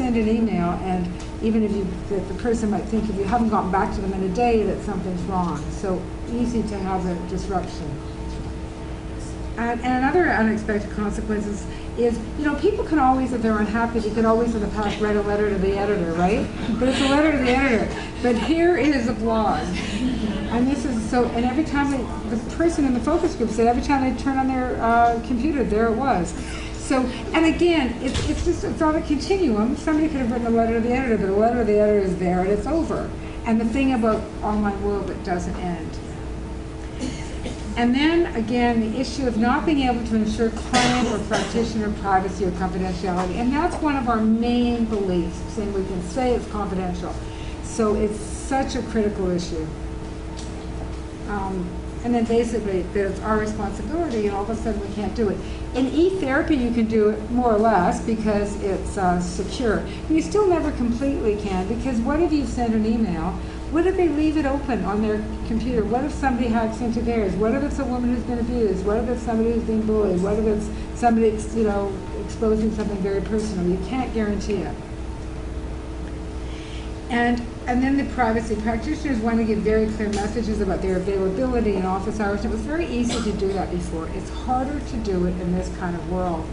send an email, and even if that the person might think if you haven't gotten back to them in a day that something's wrong. So easy to have a disruption. And another unexpected consequences is, people can always, if they're unhappy, they could always in the past write a letter to the editor, right? But it's a letter to the editor. But here is a blog. And this is so, and every time the person in the focus group said every time they turn on their computer, there it was. So, and again, it's on a continuum. Somebody could have written a letter to the editor, but the letter to the editor is there and it's over. And the thing about online world, it doesn't end. And then, again, the issue of not being able to ensure client or practitioner privacy or confidentiality. And that's one of our main beliefs, saying we can say it's confidential. So it's such a critical issue. And then basically, that it's our responsibility, and all of a sudden we can't do it. In e-therapy, you can do it more or less because it's secure. You still never completely can, because what if you send an email? What if they leave it open on their computer? What if somebody hacks into theirs? What if it's a woman who's been abused? What if it's somebody who's being bullied? What if it's somebody, exposing something very personal? You can't guarantee it. And then the privacy. Practitioners want to give very clear messages about their availability in office hours. It was very easy to do that before. It's harder to do it in this kind of world.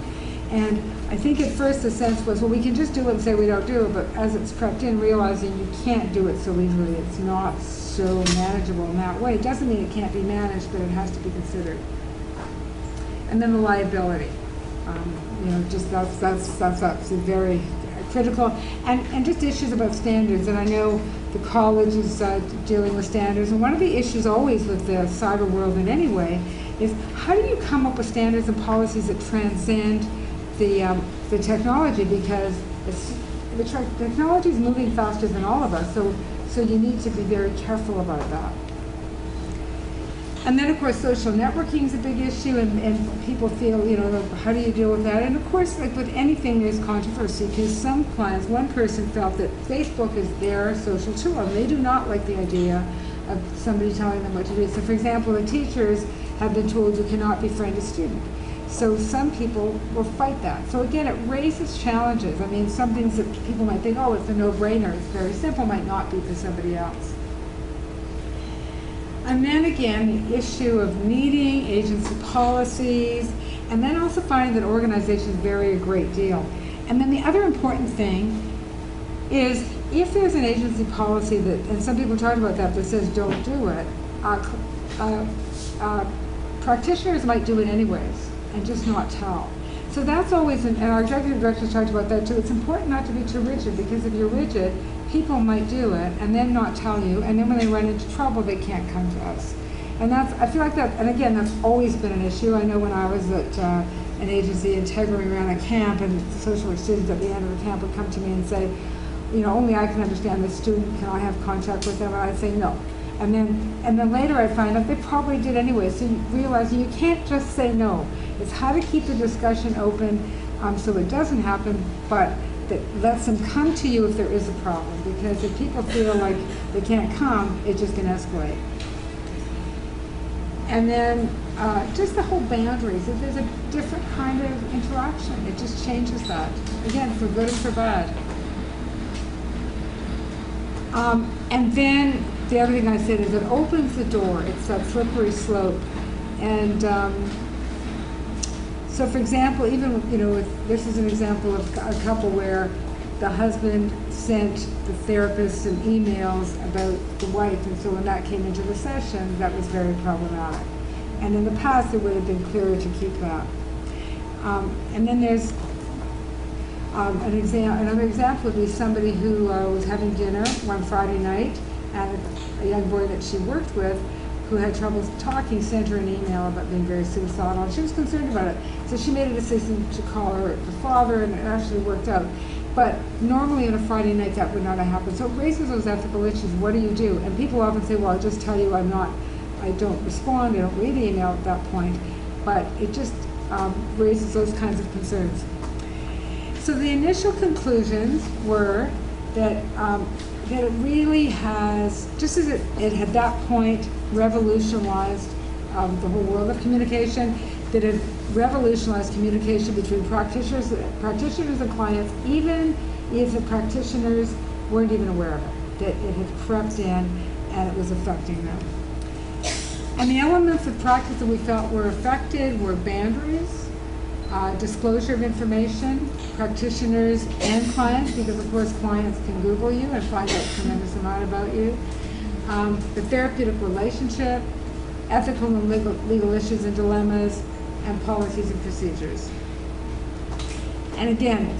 And I think at first the sense was, well, we can just do it and say we don't do it, but as it's crept in, realizing you can't do it so easily, it's not so manageable in that way. It doesn't mean it can't be managed, but it has to be considered. And then the liability. That's very critical. And just issues about standards. And I know the college is dealing with standards. And one of the issues always with the cyber world in any way is how do you come up with standards and policies that transcend the technology, because the technology is moving faster than all of us, so you need to be very careful about that. And then, of course, social networking is a big issue, and people feel, how do you deal with that? And of course, like with anything, there's controversy, because some clients, one person felt that Facebook is their social tool, and they do not like the idea of somebody telling them what to do. So, for example, the teachers have been told you cannot befriend a student. So some people will fight that. So again, it raises challenges. I mean, some things that people might think, oh, it's a no-brainer, it's very simple, might not be for somebody else. And then again, the issue of needing agency policies, and then also finding that organizations vary a great deal. And then the other important thing is if there's an agency policy that, and some people talk about that says don't do it, practitioners might do it anyways and just not tell. So that's always, and our executive directors talked about that too, it's important not to be too rigid, because if you're rigid, people might do it and then not tell you, and then when they run into trouble, they can't come to us. And that's, I feel like that, and again, that's always been an issue. I know when I was at an agency in Integrity around a camp, and social work students at the end of the camp would come to me and say, only I can understand this student, can I have contact with them? And I'd say no. And then later I find out they probably did anyway, so you realize you can't just say no. It's how to keep the discussion open so it doesn't happen, but that lets them come to you if there is a problem, because if people feel like they can't come, it just can escalate. And then just the whole boundaries. If there's a different kind of interaction, it just changes that. Again, for good and for bad. And then the other thing I said is it opens the door. It's that slippery slope. And so, for example, even, this is an example of a couple where the husband sent the therapist some emails about the wife, and so when that came into the session, that was very problematic. And in the past, it would have been clearer to keep that. And then there's another example would be somebody who was having dinner one Friday night, and a young boy that she worked with who had trouble talking sent her an email about being very suicidal, and she was concerned about it. So she made a decision to call her the father, and it actually worked out. But normally on a Friday night that would not have happened. So it raises those ethical issues. What do you do? And people often say, well, I'll just tell you I don't respond, I don't read the email at that point. But it just raises those kinds of concerns. So the initial conclusions were that that it really has, just as it had that point revolutionized the whole world of communication, that it revolutionized communication between practitioners and clients, even is that practitioners weren't even aware of it, that it had crept in and it was affecting them. And the elements of practice that we felt were affected were boundaries, disclosure of information, practitioners and clients, because of course clients can Google you and find out a tremendous amount about you, the therapeutic relationship, ethical and legal issues and dilemmas, and policies and procedures. And again,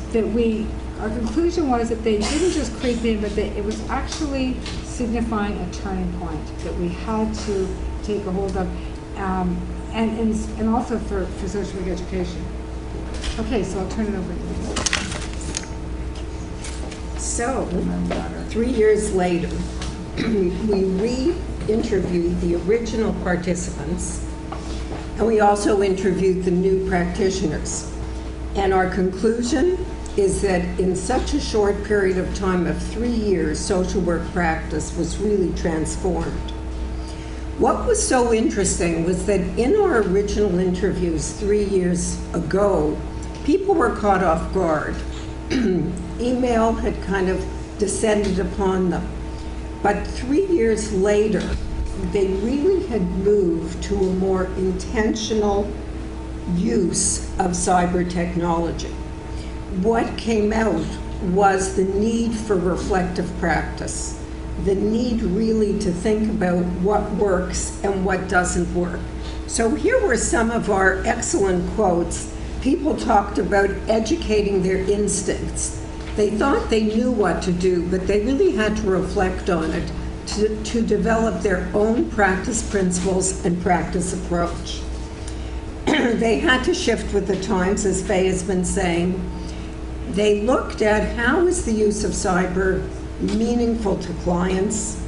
our conclusion was that they didn't just creep in, but that it was actually signifying a turning point that we had to take a hold of, and also for social work education. Okay, so I'll turn it over to you. So, 3 years later, we re-interviewed the original participants, and we also interviewed the new practitioners. And our conclusion is that in such a short period of time of 3 years, social work practice was really transformed. What was so interesting was that in our original interviews 3 years ago, people were caught off guard. Email had kind of descended upon them. But 3 years later, they really had moved to a more intentional use of cyber technology. What came out was the need for reflective practice, the need really to think about what works and what doesn't work. So here were some of our excellent quotes. People talked about educating their instincts. They thought they knew what to do, but they really had to reflect on it to develop their own practice principles and practice approach. They had to shift with the times, as Faye has been saying. They looked at how is the use of cyber meaningful to clients,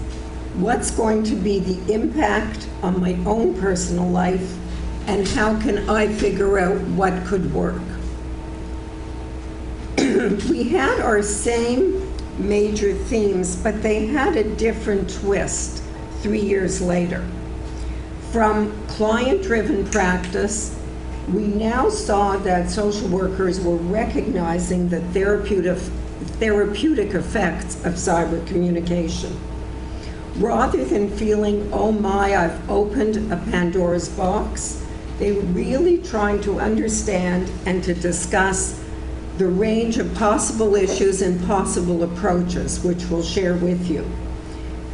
what's going to be the impact on my own personal life, and how can I figure out what could work. We had our same major themes, but they had a different twist 3 years later. From client-driven practice, we now saw that social workers were recognizing the therapeutic effects of cyber communication. Rather than feeling, oh my, I've opened a Pandora's box, they were really trying to understand and to discuss the range of possible issues and possible approaches, which we'll share with you.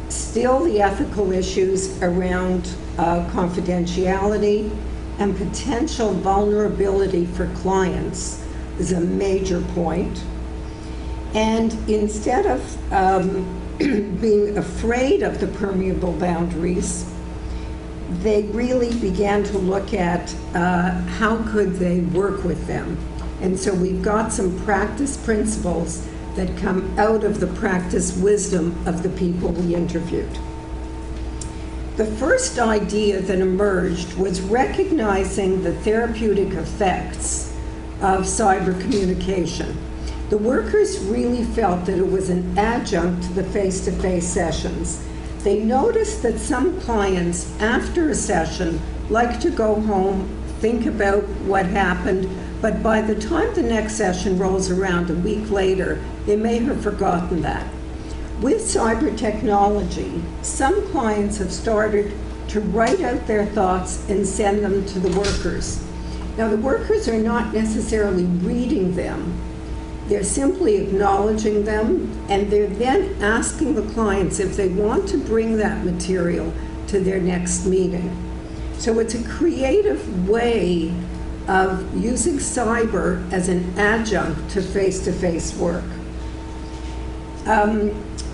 Still, the ethical issues around confidentiality and potential vulnerability for clients is a major point. And instead of being afraid of the permeable boundaries, they really began to look at how could they work with them. And so we've got some practice principles that come out of the practice wisdom of the people we interviewed. The first idea that emerged was recognizing the therapeutic effects of cyber communication. The workers really felt that it was an adjunct to the face-to-face sessions. They noticed that some clients, after a session, like to go home, think about what happened, but by the time the next session rolls around a week later, they may have forgotten that. With cyber technology, some clients have started to write out their thoughts and send them to the workers. Now, the workers are not necessarily reading them. They're simply acknowledging them, and they're then asking the clients if they want to bring that material to their next meeting. So it's a creative way of using cyber as an adjunct to face-to-face work.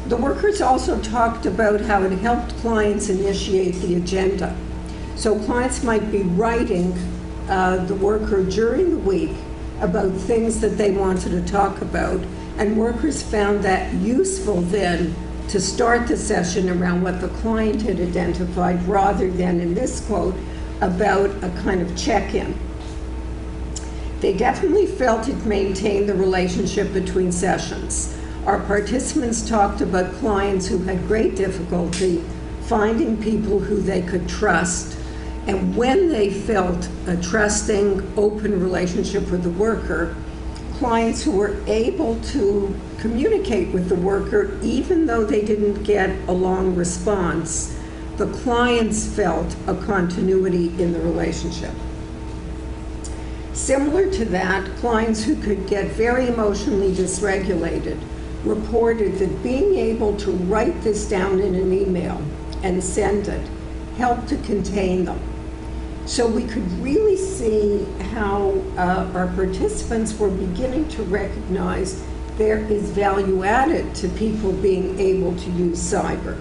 The workers also talked about how it helped clients initiate the agenda. So clients might be writing the worker during the week about things that they wanted to talk about, and workers found that useful then to start the session around what the client had identified rather than, in this quote, about a kind of check-in. They definitely felt it maintained the relationship between sessions. Our participants talked about clients who had great difficulty finding people who they could trust, and when they felt a trusting, open relationship with the worker, clients who were able to communicate with the worker even though they didn't get a long response. The clients felt a continuity in the relationship. Similar to that, clients who could get very emotionally dysregulated reported that being able to write this down in an email and send it helped to contain them. So we could really see how our participants were beginning to recognize there is value added to people being able to use cyber.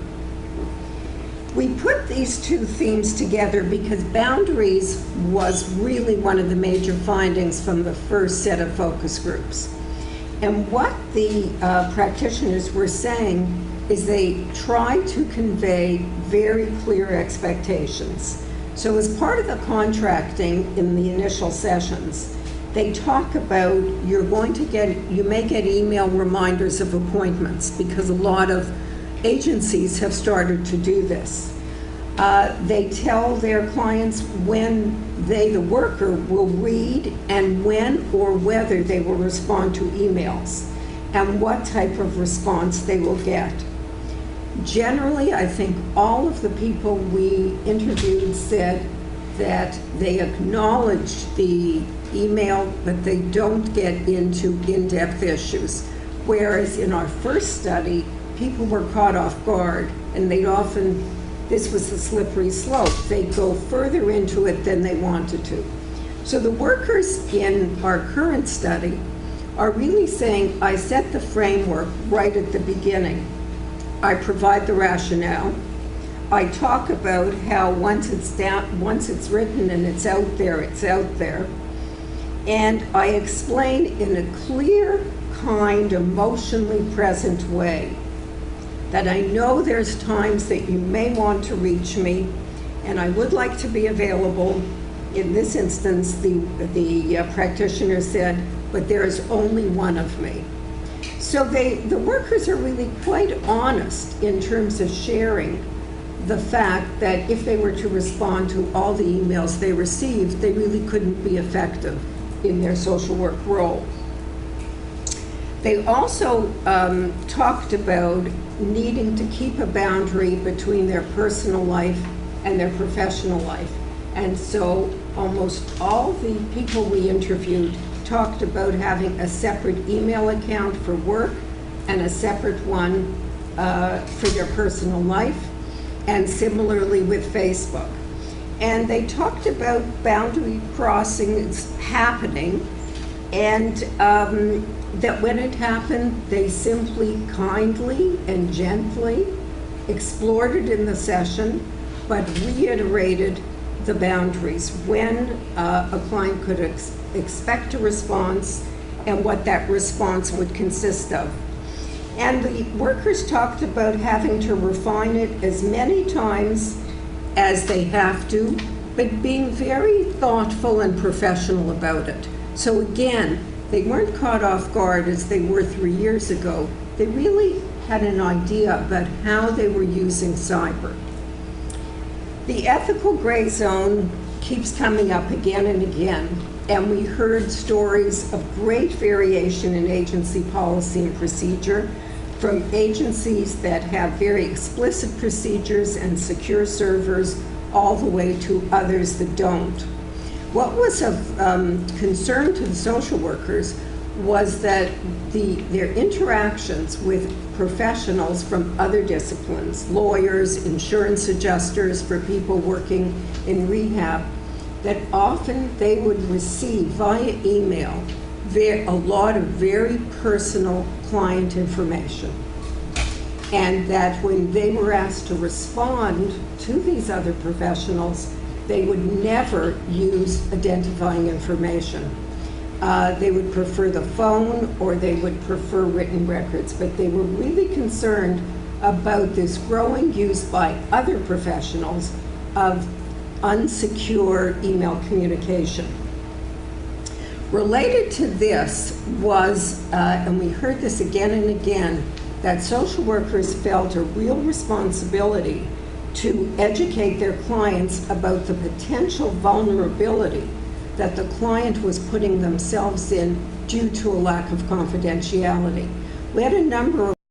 We put these two themes together because boundaries was really one of the major findings from the first set of focus groups. And what the practitioners were saying is they tried to convey very clear expectations. So as part of the contracting in the initial sessions, they talk about you may get email reminders of appointments because a lot of agencies have started to do this. They tell their clients when they, the worker, will read and when or whether they will respond to emails and what type of response they will get. Generally, I think all of the people we interviewed said that they acknowledge the email, but they don't get into in-depth issues. Whereas in our first study, people were caught off guard, and this was the slippery slope. They'd go further into it than they wanted to. So the workers in our current study are really saying, I set the framework right at the beginning. I provide the rationale. I talk about how once it's written and it's out there, it's out there. And I explain in a clear, kind, emotionally present way that I know there's times that you may want to reach me, and I would like to be available. In this instance, the practitioner said, but there is only one of me. So the workers are really quite honest in terms of sharing the fact that if they were to respond to all the emails they received, they really couldn't be effective in their social work role. They also talked about needing to keep a boundary between their personal life and their professional life. And so almost all the people we interviewed talked about having a separate email account for work and a separate one for their personal life, and similarly with Facebook. And they talked about boundary crossings happening, and that when it happened, they simply kindly and gently explored it in the session, but reiterated the boundaries when a client could expect a response and what that response would consist of. And the workers talked about having to refine it as many times as they have to, but being very thoughtful and professional about it. So again, they weren't caught off guard as they were 3 years ago. They really had an idea about how they were using cyber. The ethical gray zone keeps coming up again and again, and we heard stories of great variation in agency policy and procedure, from agencies that have very explicit procedures and secure servers all the way to others that don't. What was of concern to the social workers was that their interactions with professionals from other disciplines, lawyers, insurance adjusters, for people working in rehab, that often they would receive via email a lot of very personal client information. And that when they were asked to respond to these other professionals, they would never use identifying information. They would prefer the phone, or they would prefer written records, but they were really concerned about this growing use by other professionals of unsecure email communication. Related to this was, and we heard this again and again, that social workers felt a real responsibility to educate their clients about the potential vulnerability that the client was putting themselves in due to a lack of confidentiality. We had a number of